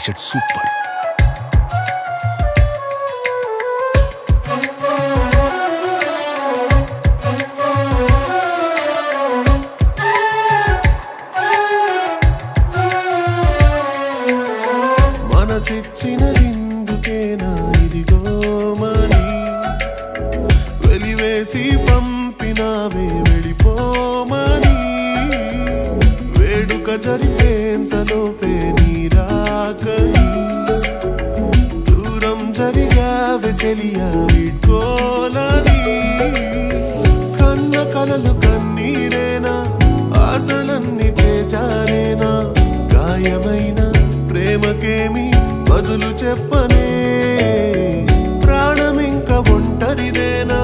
T-shirt super. మనసిచ్చినదిందుకేనా ఇదిగోమని వెలివేసి పంపినావే వెళ్ళిపోమని వేడుక జరిపేంతలోపే నీరాకని దూరం జరిగావే చెలియా వీడ్కోలని కన్న కలలు కన్నీరేనా ఆశలన్నీ చేజారేనా గాయమైన ప్రేమకేమి బదులు చెప్పనే ప్రాణమింక ఒంటరిదేనా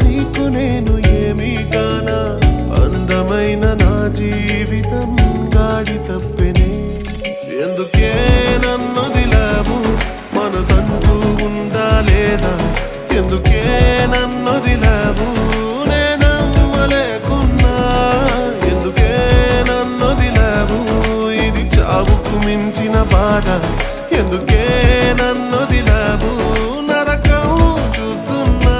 నీకు నేను ఏమీ కానా అందమైన నా జీవితం గాడి తప్పెనే ఎందుకే నన్నొదిలావు మనసంటూ ఉందా లేదా ఎందుకే నన్నొదిలావు నేనమ్మలేకున్నా ఎందుకే నన్నొదిలావు ఇది చావుకు మించిన బాధ ఎందుకే నన్నొదిలావు నరకం చూస్తున్నా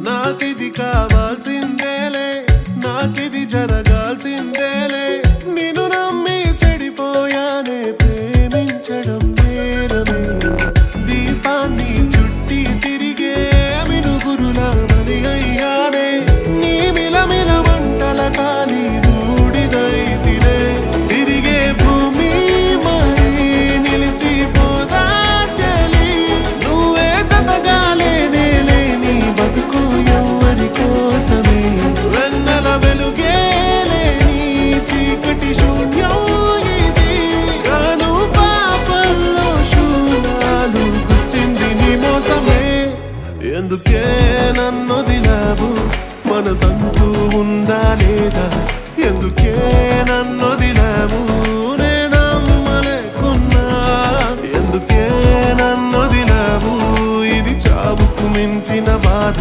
నాకిది కావాల్సిందేలే నాకిది జరగాల్సిందేలే నిన్ను నమ్మి చెడిపోయానే ప్రేమించడం నేరమే దీపాన్ని చుట్టి తిరిగే మినుగురులా మరి అయ్యానే నీ మిలమిల మంటల కాని బూడిదైతినే తిరిగే భూమి మరి నిలిచిపోదా చెలి నువ్వే జతగాలేనే లేని బతుకు ఎవరి కోసమే వెన్నెల వెలుగేలేని చీకటి శూన్యం ఇది కాను పాపల్లో శూలాలు గుచ్చింది నీ మోసమే ఎందుకే నన్నొదిలావు మనసంటూ ఉందా లేదా ఎందుకే నన్నొదిలావు నేనమ్మలేకున్నా ఎందుకే నన్నొదిలావు ఇది చావుకు మించిన బాధ